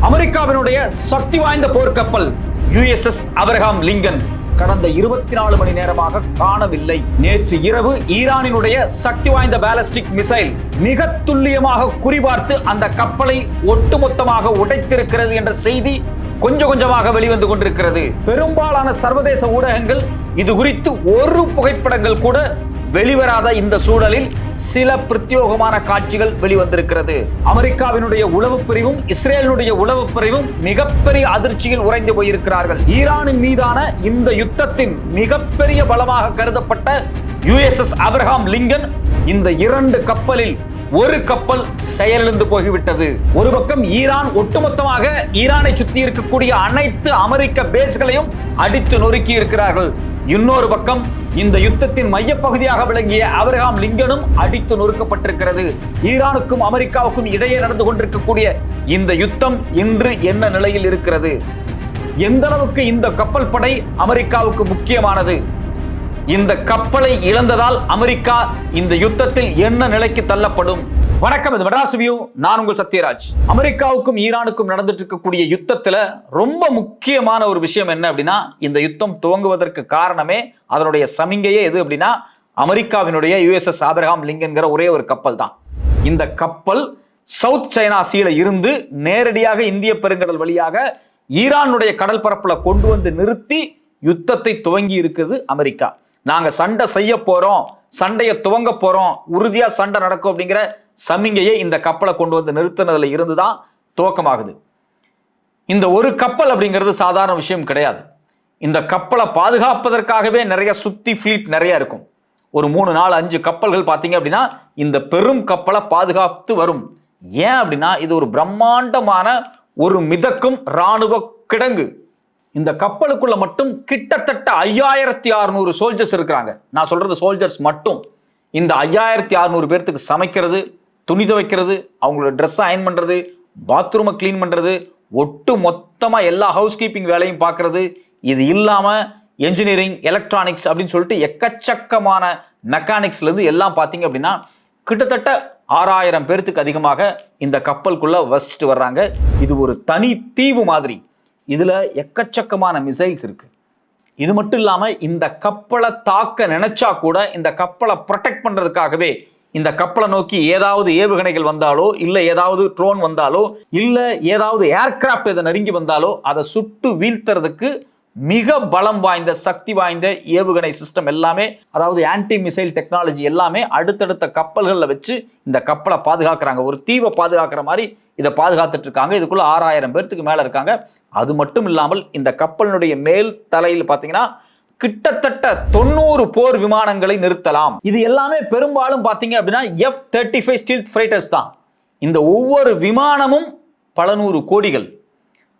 அமெரிக்காவினுடைய சக்தி வாய்ந்த போர்க்கப்பல் USS ஆபிரகாம் லிங்கன் கடந்த 24 மணி நேரமாக காணவில்லை. நேற்று இரவு ஈரானினுடைய சக்தி வாய்ந்த பாலிஸ்டிக் மிசைல் மிக துல்லியமாக குறிபார்த்து அந்த கப்பலை ஒட்டுமொத்தமாக உடைத்திருக்கிறது என்ற செய்தி கொஞ்சம் கொஞ்சமாக வெளிவந்து கொண்டிருக்கிறது. பெரும்பாலான சர்வதேச ஊடகங்கள் இது குறித்து ஒரு புகைப்படங்கள் கூட வெளிவராத இந்த சூழலில் சில பிரத்யேகமான காட்சிகள் வெளிவந்திருக்கிறது. அமெரிக்காவினுடைய உளவு பிரிவும் இஸ்ரேலுடைய உளவு பிரிவும் மிகப்பெரிய அதிர்ச்சியில் உறைந்து போயிருக்கிறார்கள். ஈரானின் மீதான இந்த யுத்தத்தின் மிகப்பெரிய பலமாக கருதப்பட்ட USS ஆபிரகாம் லிங்கன் இந்த 2 கப்பலில் ஒரு கப்பல் செயலிழந்து போய்விட்டது. ஒரு பக்கம் ஈரான் ஒட்டுமொத்தமாக ஈரானை சுற்றி இருக்கக்கூடிய அனைத்து அமெரிக்க பேஸ்களையும் அடித்து நொறுக்கி இருக்கிறார்கள். இன்னொரு பக்கம் இந்த யுத்தத்தின் மையப்பகுதியாக விளங்கிய ஆபிரகாம் லிங்கனும் அடித்து நொறுக்கப்பட்டிருக்கிறது. ஈரானுக்கும் அமெரிக்காவுக்கும் இடையே நடந்து கொண்டிருக்கக்கூடிய இந்த யுத்தம் இன்று என்ன நிலையில் இருக்கிறது? எந்த அளவுக்கு இந்த கப்பல் படை அமெரிக்காவுக்கு முக்கியமானது? இந்த கப்பலை இழந்ததால் அமெரிக்கா இந்த யுத்தத்தில் என்ன நிலைக்கு தள்ளப்படும்? வணக்கம், இது மெட்ராஸ் வியூ. நான் உங்கள் சத்யராஜ். அமெரிக்காவுக்கும் ஈரானுக்கும் நடந்துட்டு இருக்கக்கூடிய யுத்தத்துல ரொம்ப முக்கியமான ஒரு விஷயம் என்ன அப்படின்னா, இந்த யுத்தம் துவங்குவதற்கு காரணமே அதனுடைய சமிங்கையே எது அப்படின்னா, அமெரிக்காவினுடைய USS ஆபிரகாம் லிங்கன்கிற ஒரே ஒரு கப்பல் தான். இந்த கப்பல் சவுத் சைனா சீல இருந்து நேரடியாக இந்திய பெருங்கடல் வழியாக ஈரானுடைய கடல் பரப்புல கொண்டு வந்து நிறுத்தி யுத்தத்தை துவங்கி இருக்குது அமெரிக்கா. நாங்க சண்டை செய்ய போறோம், சண்டையை துவங்க போறோம், உறுதியா சண்டை நடக்கும் அப்படிங்கிற சமிங்கையை இந்த கப்பலை கொண்டு வந்து நிறுத்தினதுல இருந்துதான் துவக்கமாகுது. இந்த ஒரு கப்பல் அப்படிங்கிறது சாதாரண விஷயம் கிடையாது. இந்த கப்பலை பாதுகாப்பதற்காகவே நிறைய சுத்தி ஃபிளீட் நிறைய இருக்கும். ஒரு 3, 4, 5 கப்பல்கள் பார்த்தீங்க அப்படின்னா இந்த பெரும் கப்பலை பாதுகாத்து வரும். ஏன் அப்படின்னா இது ஒரு பிரம்மாண்டமான ஒரு மிதக்கும் இராணுவ கிடங்கு. இந்த கப்பலுக்குள்ள மட்டும் கிட்டத்தட்ட 5600 சோல்ஜர்ஸ் இருக்கிறாங்க. நான் சொல்றது சோல்ஜர்ஸ் மட்டும். இந்த 5600 பேர்த்துக்கு சமைக்கிறது, துணி துவைக்கிறது, அவங்களோட ட்ரெஸ் அயன் பண்றது, பாத்ரூமை கிளீன் பண்றது, ஒட்டு மொத்தமா எல்லா ஹவுஸ் கீப்பிங் வேலையும் பார்க்கறது, இது இல்லாம என்ஜினியரிங், எலக்ட்ரானிக்ஸ் அப்படின்னு சொல்லிட்டு எக்கச்சக்கமான மெக்கானிக்ஸ்ல இருந்து எல்லாம் பார்த்தீங்க அப்படின்னா கிட்டத்தட்ட 6000 பேர்த்துக்கு அதிகமாக இந்த கப்பலுக்குள்ள வசிச்சுட்டு வர்றாங்க. இது ஒரு தனி தீவு மாதிரி. இதுல எக்கச்சக்கமான மிசைல்ஸ் இருக்கு. இது மட்டும் இல்லாம இந்த கப்பலை தாக்க நினைச்சா கூட இந்த கப்பலை ப்ரொடெக்ட் பண்றதுக்காகவே இந்த கப்பலை நோக்கி ஏதாவது ஏவுகணைகள் வந்தாலோ, இல்ல ஏதாவது ட்ரோன் வந்தாலோ, இல்ல ஏதாவது ஏர்கிராஃப்ட் இதை நெருங்கி வந்தாலோ அதை சுட்டு வீழ்த்துறதுக்கு மிக பலம் வாய்ந்த சக்தி வாய்ந்த ஏவுகணை சிஸ்டம் எல்லாமே, அதாவது ஆன்டி மிசைல் டெக்னாலஜி எல்லாமே அடுத்தடுத்த கப்பல்கள்ல வச்சு இந்த கப்பலை பாதுகாக்கிறாங்க. ஒரு தீவை பாதுகாக்கிற மாதிரி இதை பாதுகாத்துட்டு இருக்காங்க. இதுக்குள்ள 6000 பேர்த்துக்கு மேல இருக்காங்க. அது மட்டும் இல்லாமல் இந்த கப்பலினுடைய மேல் தலையில் பார்த்தீங்கன்னா கிட்டத்தட்ட 90 போர் விமானங்களை நிறுத்தலாம். இது எல்லாமே பெரும்பாலும் பார்த்தீங்க அப்படின்னா F-35 ஸ்டீல்த் ஃபைட்டர்ஸ் தான். இந்த ஒவ்வொரு விமானமும் பல 100 கோடிகள்.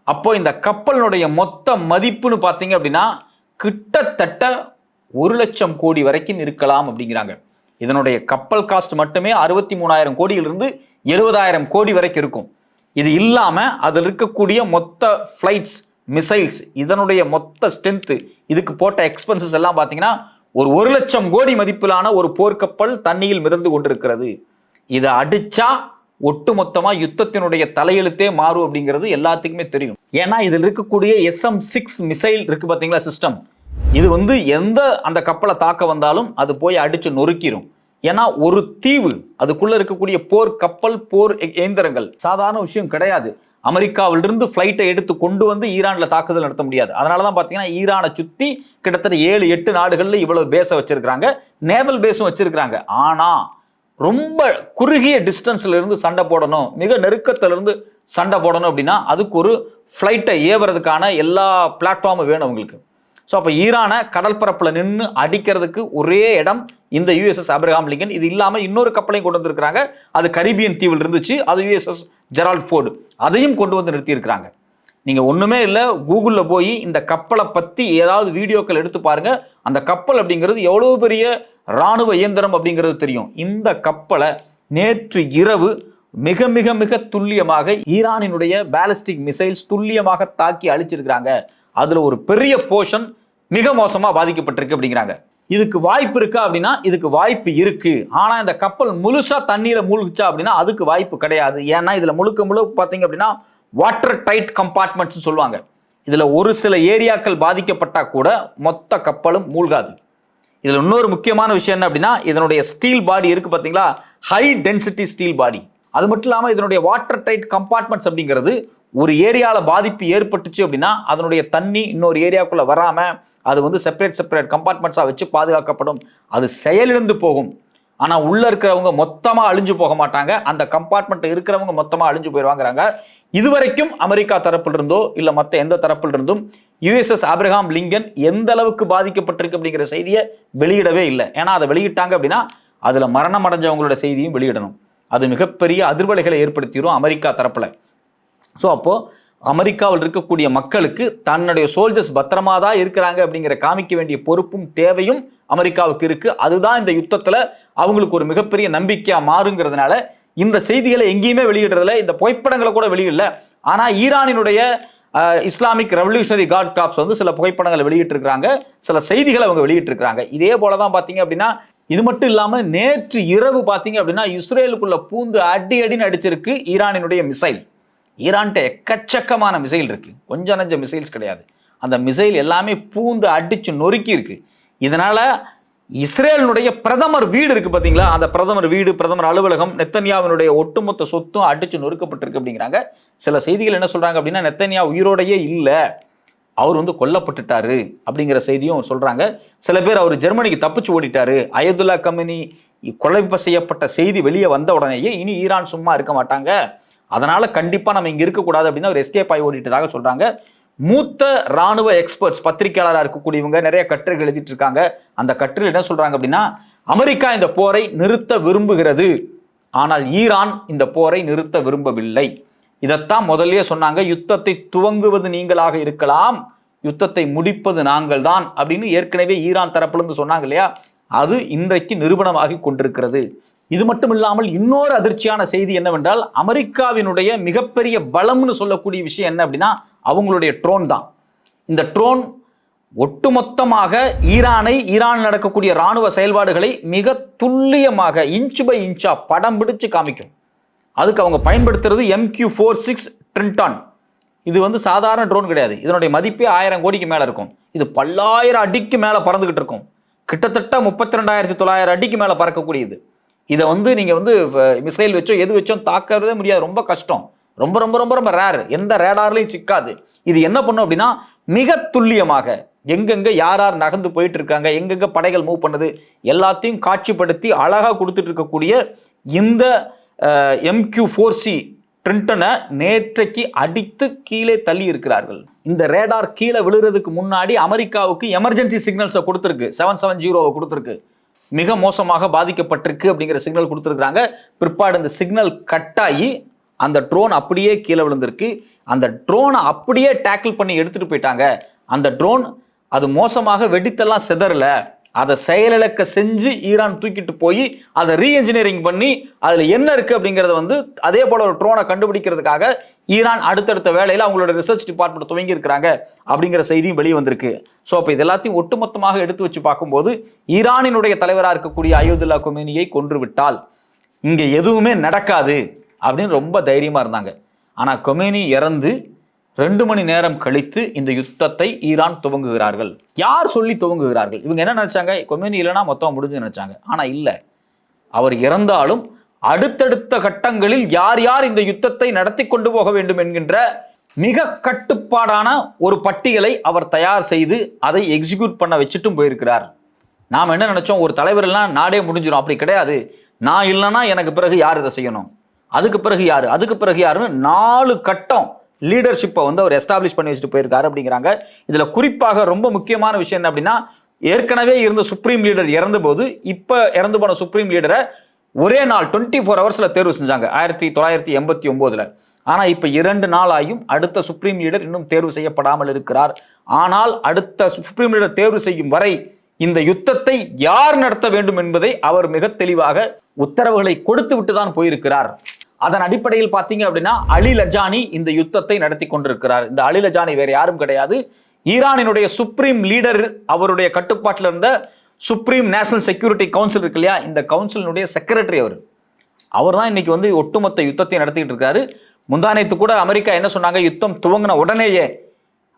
அப்போ இந்த கப்பலினுடைய மொத்த மதிப்புன்னு பார்த்தீங்க அப்படின்னா கிட்டத்தட்ட 1 லட்சம் கோடி வரைக்கும் இருக்கலாம் அப்படிங்கிறாங்க. இதனுடைய கப்பல் காஸ்ட் மட்டுமே 63,000 கோடியிலிருந்து 70,000 கோடி வரைக்கும் இருக்கும். இது இல்லாம அதில் இருக்கக்கூடிய மொத்த ஃபிளைட்ஸ், மிசைல்ஸ், இதனுடைய மொத்த ஸ்ட்ரென்த், இதுக்கு போட்ட எக்ஸ்பென்சஸ் எல்லாம் பார்த்தீங்கன்னா ஒரு 1 லட்சம் கோடி மதிப்பிலான ஒரு போர்க்கப்பல் தண்ணியில் மிதந்து கொண்டிருக்கிறது. இதை அடிச்சா ஒட்டுமொத்தமா யுத்தத்தினுடைய தலையெழுத்தே மாறும் அப்படிங்கிறது எல்லாத்துக்குமே தெரியும். ஏன்னா இதில் இருக்கக்கூடிய SM-6 மிசைல் இருக்கு பார்த்தீங்களா சிஸ்டம், இது எந்த அந்த கப்பலை தாக்க வந்தாலும் அது போய் அடிச்சு நொறுக்கிடும். ஏன்னா ஒரு தீவு, அதுக்குள்ள இருக்கக்கூடிய போர் கப்பல், போர் இயந்திரங்கள் சாதாரண விஷயம் கிடையாது. அமெரிக்காவிலிருந்து ஃபிளைட்டை எடுத்து கொண்டு வந்து ஈரான்ல தாக்குதல் நடத்த முடியாது. அதனாலதான் பாத்தீங்கன்னா ஈரானை சுத்தி கிட்டத்தட்ட 7-8 நாடுகள்ல இவ்வளவு பேஸை வச்சிருக்காங்க, நேவல் பேஸும் வச்சிருக்காங்க. ஆனா ரொம்ப குறுகிய டிஸ்டன்ஸ்ல இருந்து சண்டை போடணும், மிக நெருக்கத்துல இருந்து சண்டை போடணும் அப்படின்னா அதுக்கு ஒரு ஃபிளைட்டை ஏவுறதுக்கான எல்லா பிளாட்ஃபார்மும் வேணும் அவங்களுக்கு. ஸோ அப்போ ஈரானை கடல் பரப்பில் நின்று அடிக்கிறதுக்கு ஒரே இடம் இந்த USS ஆபிரகாம் லிங்கன். இது இல்லாமல் இன்னொரு கப்பலையும் கொண்டு வந்திருக்கிறாங்க. அது கரீபியன் தீவில் இருந்துச்சு, அது USS ஜெரால்ட் ஃபோர்டு, அதையும் கொண்டு வந்து நிறுத்தியிருக்கிறாங்க. நீங்கள் ஒன்றுமே இல்லை, கூகுளில் போய் இந்த கப்பலை பற்றி ஏதாவது வீடியோக்கள் எடுத்து பாருங்க. அந்த கப்பல் அப்படிங்கிறது எவ்வளோ பெரிய இராணுவ இயந்திரம் அப்படிங்கிறது தெரியும். இந்த கப்பலை நேற்று இரவு மிக மிக மிக துல்லியமாக ஈரானினுடைய பாலிஸ்டிக் மிசைல்ஸ் துல்லியமாக தாக்கி அழிச்சிருக்கிறாங்க. அதுல ஒரு பெரிய போர்ஷன் மிக மோசமா பாதிக்கப்பட்டிருக்கு அப்படிங்கிறாங்க. இதுக்கு வாய்ப்பு இருக்கா அப்படின்னா இதுக்கு வாய்ப்பு இருக்கு. ஆனா இந்த கப்பல் முழுசா தண்ணீரை மூழ்கிச்சா அப்படின்னா அதுக்கு வாய்ப்பு கிடையாது. ஏன்னா இதுல முழுக்க பாத்தீங்க அப்படின்னா வாட்டர் டைட் கம்பார்ட்மெண்ட்ஸ் சொல்லுவாங்க. இதுல ஒரு சில ஏரியாக்கள் பாதிக்கப்பட்டா கூட மொத்த கப்பலும் மூழ்காது. இதுல இன்னொரு முக்கியமான விஷயம் என்ன அப்படின்னா, இதனுடைய ஸ்டீல் பாடி இருக்கு பாத்தீங்களா, ஹை டென்சிட்டி ஸ்டீல் பாடி. அது மட்டும் இல்லாம இதனுடைய வாட்டர் டைட் கம்பார்ட்மெண்ட்ஸ் அப்படிங்கிறது ஒரு ஏரியால பாதிப்பு ஏற்பட்டுச்சு அப்படின்னா அதனுடைய தண்ணி இன்னொரு ஏரியாக்குள்ள வராம அது வந்து செப்பரேட் கம்பார்ட்மெண்ட்ஸா வச்சு பாதுகாக்கப்படும். அது செயலிழந்து போகும். ஆனா உள்ள இருக்கிறவங்க மொத்தமா அழிஞ்சு போக மாட்டாங்க, அந்த கம்பார்ட்மெண்ட் இருக்கிறவங்க மொத்தமா அழிஞ்சு போயிடுவாங்கிறாங்க. இதுவரைக்கும் அமெரிக்கா தரப்பில் இருந்தோ இல்ல மற்ற எந்த தரப்பில் இருந்தும் யுஎஸ்எஸ் ஆபிரகாம் லிங்கன் எந்த அளவுக்கு பாதிக்கப்பட்டிருக்கு அப்படிங்கிற செய்தியை வெளியிடவே இல்லை. ஏன்னா அதை வெளியிட்டாங்க அப்படின்னா அதுல மரணம் அடைஞ்சவங்களோட செய்தியும் வெளியிடணும். அது மிகப்பெரிய அதிர்வலைகளை ஏற்படுத்திடும் அமெரிக்கா தரப்புல. ஸோ அப்போ அமெரிக்காவில் இருக்கக்கூடிய மக்களுக்கு தன்னுடைய சோல்ஜர்ஸ் பத்திரமா தான் இருக்கிறாங்க அப்படிங்கிற காமிக்க வேண்டிய பொறுப்பும் தேவையும் அமெரிக்காவுக்கு இருக்கு. அதுதான் இந்த யுத்தத்துல அவங்களுக்கு ஒரு மிகப்பெரிய நம்பிக்கையா மாறுங்கிறதுனால இந்த செய்திகளை எங்கேயுமே வெளியிடுறதுல, இந்த புகைப்படங்களை கூட வெளியிடல. ஆனா ஈரானினுடைய இஸ்லாமிக் ரெவல்யூஷனரி கார்ட் காப்ஸ் வந்து சில புகைப்படங்களை வெளியிட்டு இருக்காங்க, சில செய்திகளை அவங்க வெளியிட்டு இருக்காங்க. இதே போலதான் பாத்தீங்க அப்படின்னா, இது மட்டும் இல்லாம நேற்று இரவு பாத்தீங்க அப்படின்னா இஸ்ரேலுக்குள்ள பூந்து அடின்னு அடிச்சிருக்கு ஈரானினுடைய மிசைல். ஈரான்கிட்ட எக்கச்சக்கமான மிசைல் இருக்கு, கொஞ்சம் நஞ்ச மிசைல்ஸ் கிடையாது. அந்த மிசைல் எல்லாமே பூந்து அடிச்சு நொறுக்கி இருக்கு. இதனால இஸ்ரேலினுடைய பிரதமர் வீடு இருக்கு பாத்தீங்களா, அந்த பிரதமர் வீடு, பிரதமர் அலுவலகம், நெத்தன்யாவினுடைய ஒட்டுமொத்த சொத்தும் அடிச்சு நொறுக்கப்பட்டிருக்கு அப்படிங்கிறாங்க. சில செய்திகள் என்ன சொல்றாங்க அப்படின்னா, நெத்தன்யா உயிரோடையே இல்ல, அவர் வந்து கொல்லப்பட்டுட்டாரு அப்படிங்கிற செய்தியும் சொல்றாங்க. சில பேர் அவர் ஜெர்மனிக்கு தப்பிச்சு ஓடிட்டாரு, அயதுல்லா கமினி கொலை செய்யப்பட்ட செய்தி வெளியே வந்த உடனேயே இனி ஈரான் சும்மா இருக்க மாட்டாங்க, அதனால கண்டிப்பா நம்ம இங்க இருக்கக்கூடாது அப்படின்னு ஒரு எஸ்கேப் ஆகி ஓடிட்டதாக சொல்றாங்க. மூத்த ராணுவ எக்ஸ்பர்ட்ஸ் பத்திரிகையாளராக இருக்கக்கூடியவங்க நிறைய கட்டுரைகள் எழுதிட்டு இருக்காங்க. அந்த கட்டுரையில் என்ன சொல்றாங்க அப்படின்னா, அமெரிக்கா இந்த போரை நிறுத்த விரும்புகிறது, ஆனால் ஈரான் இந்த போரை நிறுத்த விரும்பவில்லை. இதைத்தான் முதல்லயே சொன்னாங்க, யுத்தத்தை துவங்குவது நீங்களாக இருக்கலாம், யுத்தத்தை முடிப்பது நாங்கள் தான் அப்படின்னு ஏற்கனவே ஈரான் தரப்பிலிருந்து சொன்னாங்க இல்லையா, அது இன்றைக்கு நிரூபணமாகி கொண்டிருக்கிறது. இது மட்டும் இல்லாமல் இன்னொரு அதிர்ச்சியான செய்தி என்னவென்றால், அமெரிக்காவினுடைய மிகப்பெரிய பலம்னு சொல்லக்கூடிய விஷயம் என்ன அப்படின்னா அவங்களுடைய ட்ரோன் தான். இந்த ட்ரோன் ஒட்டுமொத்தமாக ஈரான் நடக்கக்கூடிய ராணுவ செயல்பாடுகளை மிக துல்லியமாக இன்ச் பை இன்ச்சா படம் பிடிச்சு காமிக்கும். அதுக்கு அவங்க பயன்படுத்துறது MQ-46 ட்ரின்டான். இது வந்து சாதாரண ட்ரோன் கிடையாது, இதனுடைய மதிப்பே 1000 கோடிக்கு மேல இருக்கும். இது பல்லாயிரம் அடிக்கு மேல பறந்துகிட்டு இருக்கும், கிட்டத்தட்ட 32,900 அடிக்கு மேல பறக்கக்கூடியது. இதை வந்து நீங்க வந்து மிசைல் வச்சோ எது வச்சோ தாக்கவே முடியாது, ரொம்ப கஷ்டம், ரொம்ப ரொம்ப ரொம்ப ரொம்ப ரேர், எந்த ரேடார்லையும் சிக்காது. இது என்ன பண்ணும் அப்படின்னா மிக துல்லியமாக எங்கெங்க யார் யார் நகர்ந்து போயிட்டு இருக்காங்க, எங்கெங்க படைகள் மூவ் பண்ணுது எல்லாத்தையும் காட்சிப்படுத்தி அழகா கொடுத்துட்டு இருக்கக்கூடிய இந்த MQ-4C ட்ரின்டனை நேற்றைக்கு அடித்து கீழே தள்ளி இருக்கிறார்கள். இந்த ரேடார் கீழே விழுறதுக்கு முன்னாடி அமெரிக்காவுக்கு எமர்ஜென்சி சிக்னல்ஸை கொடுத்துருக்கு, 770 கொடுத்துருக்கு, மிக மோசமாக பாதிக்கப்பட்டிருக்கு அப்படிங்கிற சிக்னல் கொடுத்துருக்காங்க. பிற்பாடு அந்த சிக்னல் கட் ஆகி அந்த ட்ரோன் அப்படியே கீழே விழுந்திருக்கு. அந்த ட்ரோனை அப்படியே டேக்கிள் பண்ணி எடுத்துட்டு போயிட்டாங்க. அந்த ட்ரோன் அது மோசமாக வெடித்தெல்லாம் சிதறல, அதை செயலிழக்க செஞ்சு ஈரான் தூக்கிட்டு போய் அதை ரீஎன்ஜினியரிங் பண்ணி அதுல என்ன இருக்கு அப்படிங்கறத வந்து அதே போல ஒரு ட்ரோனை கண்டுபிடிக்கிறதுக்காக ஈரான் அடுத்தடுத்த வேலையில அவங்களோட ரிசர்ச் டிபார்ட்மெண்ட் துவங்கி இருக்கிறாங்க அப்படிங்கிற செய்தியும் வெளியே வந்திருக்கு. ஸோ அப்போ இது எல்லாத்தையும் ஒட்டுமொத்தமாக எடுத்து வச்சு பார்க்கும்போது ஈரானினுடைய தலைவராக இருக்கக்கூடிய அயோதுல்லா கொமேனியை கொன்று விட்டால் இங்க எதுவுமே நடக்காது அப்படின்னு ரொம்ப தைரியமா இருந்தாங்க. ஆனா கொமேனி இறந்து 2 மணி நேரம் கழித்து இந்த யுத்தத்தை ஈரான் துவங்குகிறார்கள். யார் சொல்லி துவங்குகிறார்கள்? இவங்க என்ன நினைச்சாங்க, கொமேனி இல்லைன்னா மொத்தம் முடிஞ்சு நினைச்சாங்க. ஆனா இல்ல, அவர் இறந்தாலும் அடுத்தடுத்த கட்டங்களில் யார் யார் இந்த யுத்தத்தை நடத்தி கொண்டு போக வேண்டும் என்கின்ற மிக கட்டுப்பாடான ஒரு பட்டியலை அவர் தயார் செய்து அதை எக்ஸிக்யூட் பண்ண வச்சுட்டும் போயிருக்கிறார். நாம் என்ன நினைச்சோம், ஒரு தலைவர் எல்லாம் நாடே முடிஞ்சிடும், அப்படி கிடையாது. நான் இல்லைன்னா எனக்கு பிறகு யார் இதை செய்யணும், அதுக்கு பிறகு யாரு, அதுக்கு பிறகு யாருன்னு 4 கட்டம் லீடர்ஷிப்பை வந்து அவர் எஸ்டாப்ளிஷ் பண்ணி வச்சுட்டு போயிருக்காரு அப்படிங்கிறாங்க. இதுல குறிப்பாக ரொம்ப முக்கியமான விஷயம் என்ன அப்படின்னா, ஏற்கனவே இருந்த சுப்ரீம் லீடர் இறந்த போது இப்ப இறந்து போன சுப்ரீம் லீடரை ஒரே நாள் 24 ஹவர்ஸ்ல தேர்வு செஞ்சாங்க 1989. ஆனா இப்ப 2 நாள் ஆயும் அடுத்த சுப்ரீம் லீடர் இன்னும் தேர்வு செய்யப்படாமல் இருக்கிறார். ஆனால் அடுத்த சுப்ரீம் லீடர் தேர்வு செய்யும் வரை இந்த யுத்தத்தை யார் நடத்த வேண்டும் என்பதை அவர் மிக தெளிவாக உத்தரவுகளை கொடுத்து விட்டு தான் போயிருக்கிறார். அதன் அடிப்படையில் பாத்தீங்க அப்படின்னா அலி லஜானி இந்த யுத்தத்தை நடத்தி கொண்டிருக்கிறார். இந்த அலி லஜானி வேற யாரும் கிடையாது, ஈரானினுடைய சுப்ரீம் லீடர், அவருடைய கட்டுப்பாட்டில் இருந்த சுப்ரீம் நேஷனல் செக்யூரிட்டி கவுன்சில் இருக்கு இல்லையா, இந்த கவுன்சிலினுடைய செக்ரட்டரி அவர் தான் இன்னைக்கு வந்து ஒட்டுமொத்த யுத்தத்தை நடத்திட்டு இருக்காரு. முந்தானேத்து கூட அமெரிக்கா என்ன சொன்னாங்க, யுத்தம் துவங்கின உடனேயே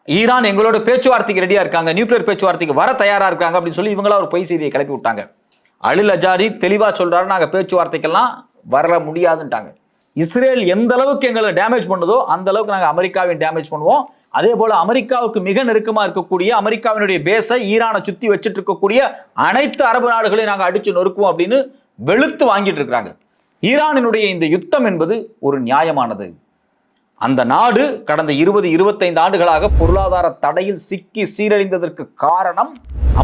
ஈரான் எங்களோட பேச்சுவார்த்தைக்கு ரெடியா இருக்காங்க, நியூக்ளியர் பேச்சுவார்த்தைக்கு வர தயாரா இருக்காங்க அப்படின்னு சொல்லி இவங்களா ஒரு பொய் செய்தியை கிளப்பி விட்டாங்க. அலில் அஜாரி தெளிவா சொல்றாரு, நாங்க பேச்சுவார்த்தைக்கெல்லாம் வர முடியாதுன்ட்டாங்க. இஸ்ரேல் எந்த அளவுக்கு எங்களை டேமேஜ் பண்ணுதோ அந்த அளவுக்கு நாங்க அமெரிக்காவையும் டேமேஜ் பண்ணுவோம். அதே போல அமெரிக்காவுக்கு மிக நெருக்கமா இருக்கக்கூடிய அமெரிக்காவினுடைய பேஸை ஈரானை சுத்தி வச்சுட்டு இருக்கக்கூடிய அனைத்து அரபு நாடுகளையும் நாங்க அடிச்சு நொறுக்குவோம் அப்படின்னு வெளுத்து வாங்கிட்டு இருக்கிறாங்க. ஈரானினுடைய இந்த யுத்தம் என்பது ஒரு நியாயமானது. அந்த நாடு கடந்த 20-25 ஆண்டுகளாக பொருளாதார தடையில் சிக்கி சீரழிந்ததற்கு காரணம்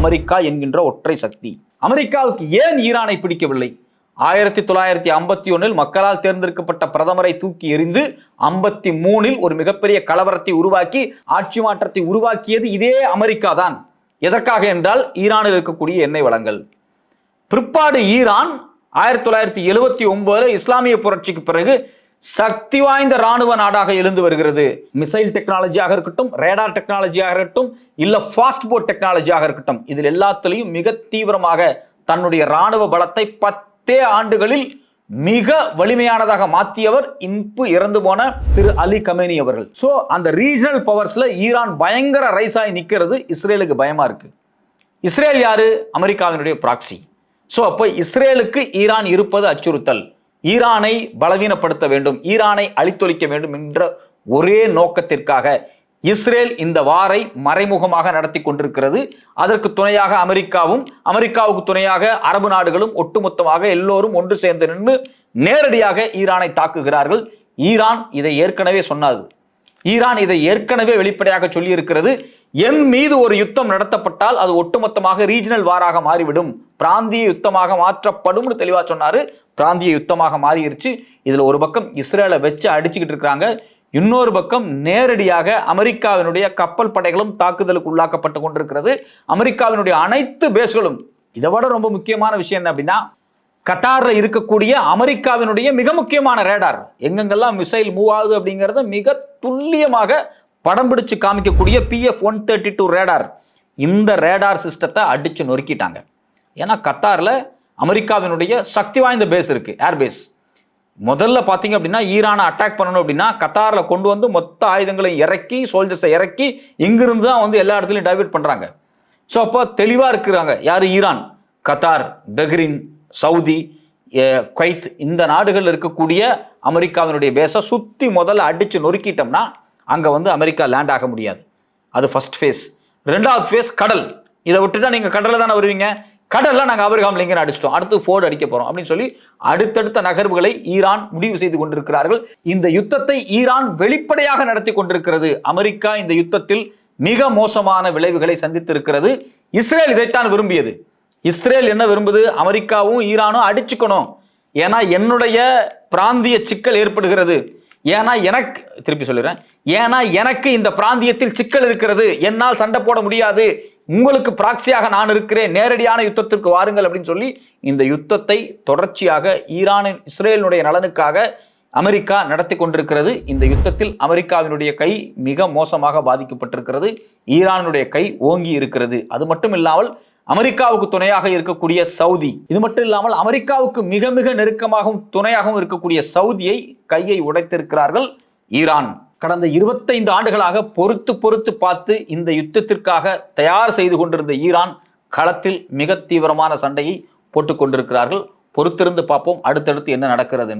அமெரிக்கா என்கின்ற ஒற்றை சக்தி. அமெரிக்காவுக்கு ஏன் ஈரானை பிடிக்கவில்லை? 1951 மக்களால் தேர்ந்தெடுக்கப்பட்ட பிரதமரை தூக்கி எறிந்து 53 ஒரு மிகப்பெரிய கலவரத்தை உருவாக்கி ஆட்சி மாற்றத்தை உருவாக்கியது இதே அமெரிக்கா தான். எதற்காக என்றால் ஈரானில் இருக்கக்கூடிய எண்ணெய் வளங்கள். பிற்பாடு ஈரான் 1979 இஸ்லாமிய புரட்சிக்கு பிறகு சக்தி வாய்ந்த ராணுவ நாடாக எழுந்து வருகிறது. மிசைல் டெக்னாலஜியாக இருக்கட்டும், ரேடார் டெக்னாலஜியாக இருக்கட்டும், இல்ல ஃபாஸ்ட் போட் டெக்னாலஜியாக இருக்கட்டும், இதில் எல்லாத்திலையும் மிக தீவிரமாக தன்னுடைய ராணுவ பலத்தை 10 ஆண்டுகளில் மிக வலிமையானதாக மாற்றியவர் இன்பு இறந்து போன திரு அலி கமேனி அவர்கள். சோ அந்த ரீஜனல் பவர்ஸ்ல ஈரான் பயங்கர ரைஸ் ஆகி நிக்கிறது. இஸ்ரேலுக்கு பயமா இருக்கு. இஸ்ரேல் யாரு? அமெரிக்காவினுடைய பிராக்சி. சோ அப்போ இஸ்ரேலுக்கு ஈரான் இருப்பது அச்சுறுத்தல். ஈரானை பலவீனப்படுத்த வேண்டும், ஈரானை அழித்தொழிக்க வேண்டும் என்ற ஒரே நோக்கத்திற்காக இஸ்ரேல் இந்த வாரை மறைமுகமாக நடத்தி கொண்டிருக்கிறது. அதற்கு துணையாக அமெரிக்காவும், அமெரிக்காவுக்கு துணையாக அரபு நாடுகளும் ஒட்டுமொத்தமாக எல்லோரும் ஒன்று சேர்ந்து நின்று நேரடியாக ஈரானை தாக்குகிறார்கள். ஈரான் இதை ஏற்கனவே சொன்னது. ஈரான் இதை ஏற்கனவே வெளிப்படையாக சொல்லி இருக்கிறது. என் மீது ஒரு யுத்தம் நடத்தப்பட்டால் அது ஒட்டுமொத்தமாக ரீஜனல் வாராக மாறிவிடும், பிராந்திய யுத்தமாக மாற்றப்படும் தெளிவா சொன்னாரு. பிராந்திய யுத்தமாக மாறிடுச்சு. இதுல ஒரு பக்கம் இஸ்ரேலை வச்சு அடிச்சுக்கிட்டு இருக்காங்க, இன்னொரு பக்கம் நேரடியாக அமெரிக்காவினுடைய கப்பல் படைகளும் தாக்குதலுக்கு உள்ளாக்கப்பட்டு கொண்டிருக்கிறது. அமெரிக்காவினுடைய அனைத்து பேஸ்களும். இதை விட ரொம்ப முக்கியமான விஷயம் என்ன அப்படின்னா, கட்டார்ல இருக்கக்கூடிய அமெரிக்காவினுடைய மிக முக்கியமான ரேடார், எங்கெங்கெல்லாம் மிசைல் மூவ் ஆகுது அப்படிங்கறத மிக துல்லியமாக படம் பிடிச்சு காமிக்கக்கூடிய PF-132 ரேடார், இந்த ரேடார் சிஸ்டத்தை அடிச்சு நொறுக்கிட்டாங்க. ஏன்னா கத்தார்ல அமெரிக்காவினுடைய சக்தி வாய்ந்த பேஸ் இருக்கு, ஏர்பேஸ். முதல்ல பாத்தீங்க அப்படின்னா ஈரானை அட்டாக் பண்ணணும் அப்படின்னா கத்தார்ல கொண்டு வந்து மொத்த ஆயுதங்களை இறக்கி, சோல்ஜர்ஸை இறக்கி இங்கிருந்து தான் வந்து எல்லா இடத்துலையும் டைவர்ட் பண்றாங்க. ஸோ அப்போ தெளிவா இருக்கிறாங்க யாரு? Iran, Qatar, Bahrain, Saudi, Kuwait, இந்த நாடுகள் இருக்கக்கூடிய அமெரிக்காவினுடைய பேஸை சுத்தி முதல்ல அடிச்சு நொறுக்கிட்டோம்னா அங்க வந்து அமெரிக்கா லேண்ட் ஆக முடியாது. அது ஃபர்ஸ்ட் ஃபேஸ். ரெண்டாவது ஃபேஸ் கடல். இதை விட்டுட்டா நீங்க கடல்ல தானே வருவீங்க, கடல்ல நாங்க ஆபிரகாம் லிங்கன் அடிச்சிட்டோம், அடுத்து ஃபோர்டு அடிக்க போறோம் அப்படின்னு சொல்லி அடுத்தடுத்த நகர்வுகளை ஈரான் முடிவு செய்து கொண்டிருக்கிறார்கள். இந்த யுத்தத்தை ஈரான் வெளிப்படையாக நடத்தி கொண்டிருக்கிறது. அமெரிக்கா இந்த யுத்தத்தில் மிக மோசமான விளைவுகளை சந்தித்திருக்கிறது. இஸ்ரேல் இதைத்தான் விரும்பியது. இஸ்ரேல் என்ன விரும்புது? அமெரிக்காவும் ஈரானும் அடிச்சுக்கணும், ஏன்னா என்னுடைய பிராந்திய சிக்கல் ஏற்படுகிறது, ஏன்னா எனக்கு, திருப்பி சொல்லிடுறேன், ஏன்னா எனக்கு இந்த பிராந்தியத்தில் சிக்கல் இருக்கிறது, என்னால் சண்டை போட முடியாது, உங்களுக்கு பிராக்சியாக நான் இருக்கிறேன், நேரடியான யுத்தத்திற்கு வாருங்கள் அப்படின்னு சொல்லி இந்த யுத்தத்தை தொடர்ச்சியாக ஈரானின் இஸ்ரேலினுடைய நலனுக்காக அமெரிக்கா நடத்தி கொண்டிருக்கிறது. இந்த யுத்தத்தில் அமெரிக்காவினுடைய கை மிக மோசமாக பாதிக்கப்பட்டிருக்கிறது, ஈரானுடைய கை ஓங்கி இருக்கிறது. அது மட்டும் இல்லாமல் அமெரிக்காவுக்கு துணையாக இருக்கக்கூடிய சவுதி, இது மட்டும் இல்லாமல் அமெரிக்காவுக்கு மிக மிக நெருக்கமாகவும் துணையாகவும் இருக்கக்கூடிய சவுதியை கையை உடைத்திருக்கிறார்கள் ஈரான். கடந்த 25 ஆண்டுகளாக பொறுத்து பார்த்து இந்த யுத்தத்திற்காக தயார் செய்து கொண்டிருந்த ஈரான் களத்தில் மிக தீவிரமான சண்டையை போட்டுக் கொண்டிருக்கிறார்கள். பொறுத்திருந்து பார்ப்போம் அடுத்தடுத்து என்ன நடக்கிறது என்று.